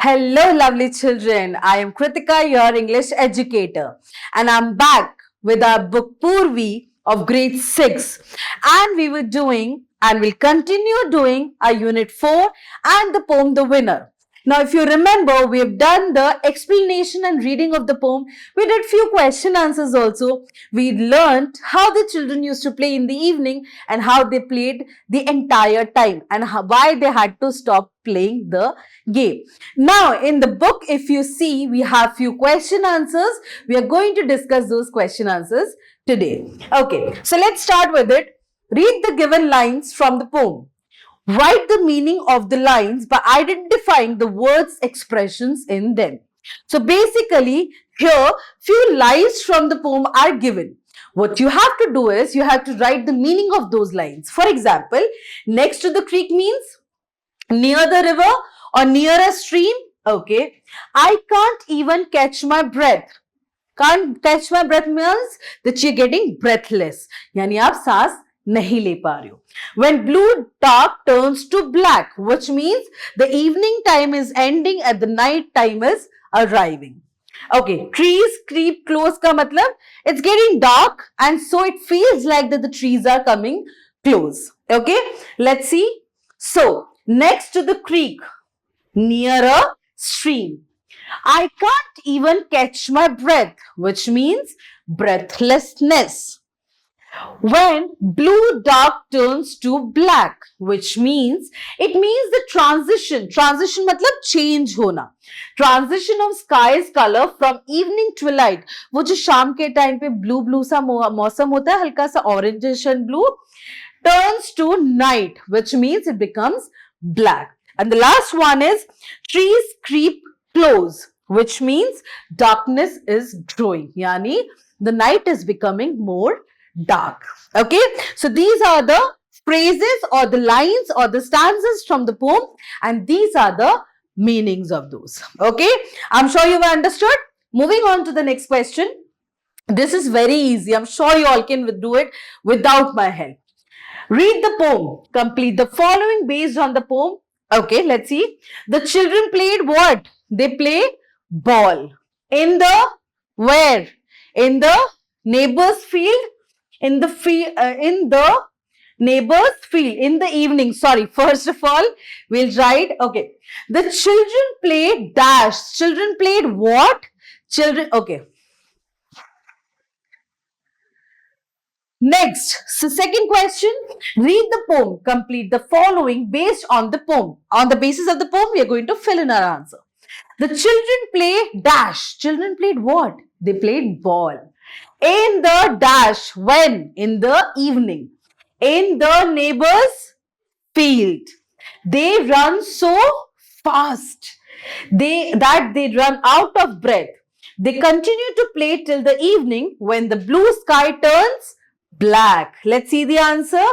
Hello, lovely children. I am Kritika, your English educator, and I'm back with our book Purvi of grade 6. And we were doing and will continue doing our unit 4 and the poem The Winner. Now, if you remember, we have done the explanation and reading of the poem. We did few question answers also. We learned how the children used to play in the evening and how they played the entire time and why they had to stop playing the game. Now, in the book, if you see, we have few question answers. We are going to discuss those question answers today. Okay, so let's start with it. Read the given lines from the poem. Write the meaning of the lines by identifying the words expressions in them. So basically, here few lines from the poem are given. What you have to do is you have to write the meaning of those lines. For example, next to the creek means near the river or near a stream. Okay. I can't even catch my breath. Can't catch my breath means that you're getting breathless. यानी आप सांस नहीं ले पा रहे हो. When blue dark turns to black, which means the evening time is ending and the night time is arriving. Okay, trees creep close का मतलब it's getting dark and so it feels like that the trees are coming close. Okay, let's see. So, next to the creek, near a stream. I can't even catch my breath, which means breathlessness. When blue dark turns to black, which means the transition. Transition मतलब change होना. Transition of sky's color from evening twilight. वो जो शाम के time पे blue सा मौसम होता है, हल्का सा orangish and blue, turns to night, which means it becomes black. And the last one is trees creep close, which means darkness is growing. Yani the night is becoming more dark. Okay, so these are the phrases or the lines or the stanzas from the poem, and these are the meanings of those. Okay, I'm sure you've understood. Moving on to the next question. This is very easy. I'm sure you all can do it without my help. Read the poem. Complete the following based on the poem. Okay, let's see. The children played what? They play ball. In the where? In the neighbor's field. In the neighbor's field. In the evening. Sorry. First of all, we'll write. Okay. The children played dash. Children played what? Children. Okay. Next, so second question, read the poem, complete the following based on the poem. On the basis of the poem, we are going to fill in our answer. The children play dash. Children played what? They played ball. In the dash, when? In the evening. In the neighbor's field. They run so fast that they run out of breath. They continue to play till the evening when the blue sky turns black. Let's see the answer.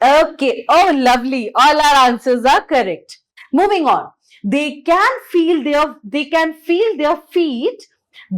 Okay. Oh, lovely. All our answers are correct. Moving on. They can feel their feet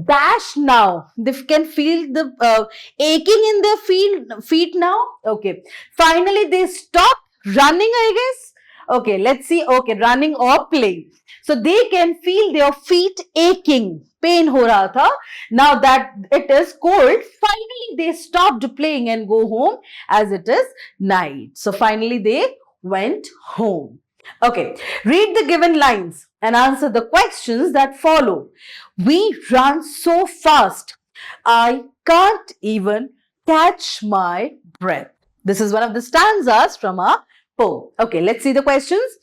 dash now. They can feel the aching in their feet now. Okay. Finally, they stop running, I guess. Okay. Let's see. Okay. Running or playing. So they can feel their feet aching. Pain ho raha tha. Now that it is cold, finally they stopped playing and go home as it is night. So finally they went home. Okay, read the given lines and answer the questions that follow. We run so fast, I can't even catch my breath. This is one of the stanzas from our poem. Okay, let's see the questions.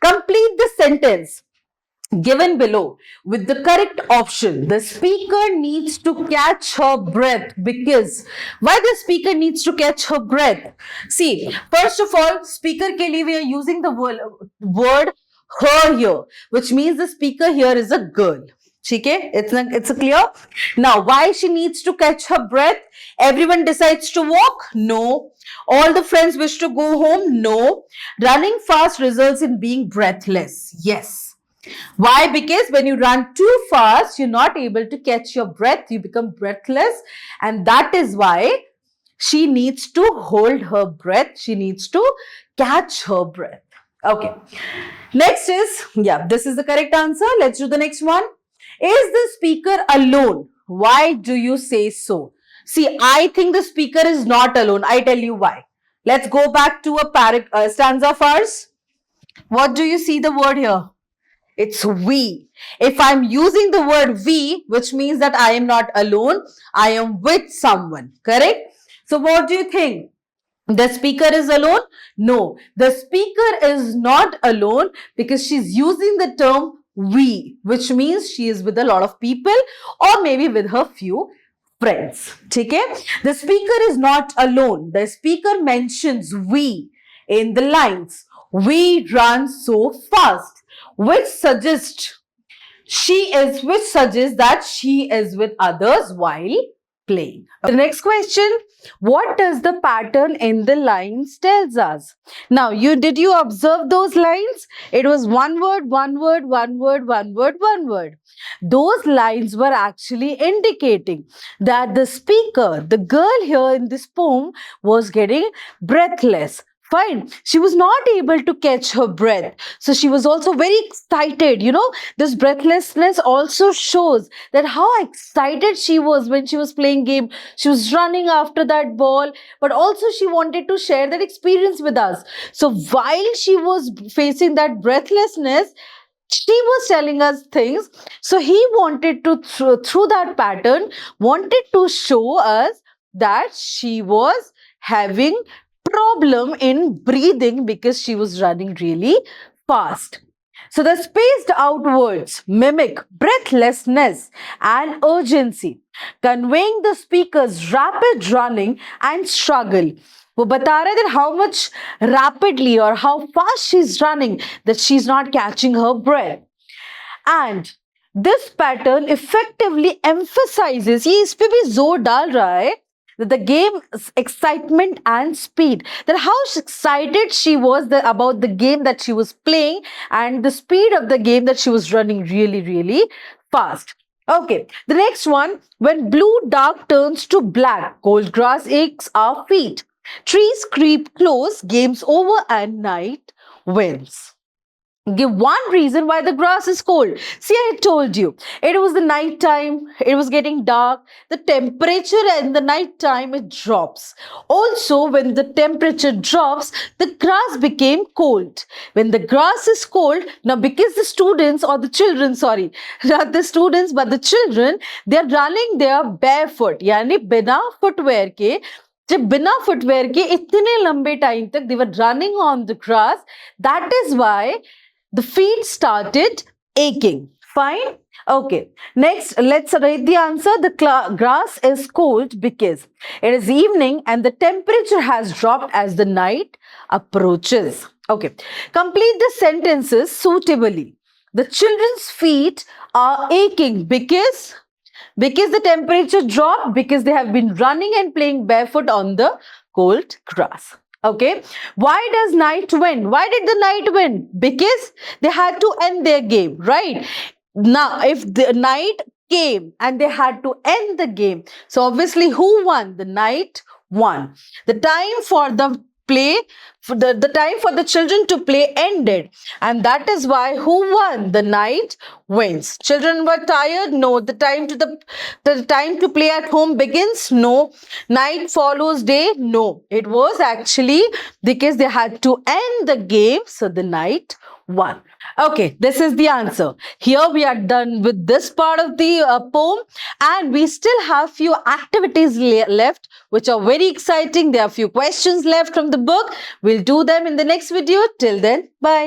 Complete the sentence given below with the correct option. The speaker needs to catch her breath because why the speaker needs to catch her breath? See, first of all, speaker ke liye we are using the word her here, which means the speaker here is a girl. Okay, it's clear. Now, why she needs to catch her breath? Everyone decides to walk? No. All the friends wish to go home? No. Running fast results in being breathless? Yes. Why? Because when you run too fast, you're not able to catch your breath. You become breathless. And that is why she needs to hold her breath. She needs to catch her breath. Okay. Next is, yeah, this is the correct answer. Let's do the next one. Is the speaker alone? Why do you say so? See, I think the speaker is not alone. I tell you why. Let's go back to a stanza of ours. What do you see the word here? It's we. If I'm using the word we, which means that I am not alone, I am with someone. Correct? So what do you think? The speaker is alone? No, the speaker is not alone because she's using the term we, which means she is with a lot of people or maybe with her few friends. Okay? The speaker is not alone. The speaker mentions we in the lines. We run so fast, which suggests that she is with others while playing. The next question, what does the pattern in the lines tells us? Now, did you observe those lines? It was one word, one word, one word, one word, one word. Those lines were actually indicating that the speaker, the girl here in this poem, was getting breathless. Fine. She was not able to catch her breath. So she was also very excited. This breathlessness also shows that how excited she was when she was playing game. She was running after that ball, but also she wanted to share that experience with us. So while she was facing that breathlessness, she was telling us things. So he wanted to, through that pattern, wanted to show us that she was having problem in breathing because she was running really fast. So the spaced out words mimic breathlessness and urgency, conveying the speaker's rapid running and struggle. वो बता रहे that how much rapidly or how fast she's running that she's not catching her breath. And this pattern effectively emphasizes, ये इस पे भी जोर डाल रहा है, the game's excitement and speed, that how excited she was about the game that she was playing and the speed of the game that she was running really, really fast. Okay, the next one, when blue dark turns to black, cold grass aches our feet. Trees creep close, game's over and night wins. Give one reason why the grass is cold. See, I told you, it was the night time, it was getting dark, the temperature in the night time, it drops. Also, when the temperature drops, the grass became cold. When the grass is cold, now because the students or the children, sorry, not the students but the children, they are running there barefoot, यानी बिना footwear के, जब बिना footwear के इतने लंबे time तक they were running on the grass, that is why the feet started aching. Fine? Okay. Next, let's write the answer. The grass is cold because it is evening and the temperature has dropped as the night approaches. Okay. Complete the sentences suitably. The children's feet are aching because the temperature dropped, because they have been running and playing barefoot on the cold grass. Okay. Why does night win? Why did the night win? Because they had to end their game, right? Now, if the night came and they had to end the game, so obviously who won? The night won. The time for the play, for the time for the children to play ended, and that is why who won? The night wins. Children were tired? No. The time to play at home begins? No. Night follows day? No. It was actually because they had to end the game, so the night won. Okay, this is the answer. Here we are done with this part of the poem, and we still have few activities left which are very exciting. There are few questions left from the book. We'll do them in the next video. Till then, bye.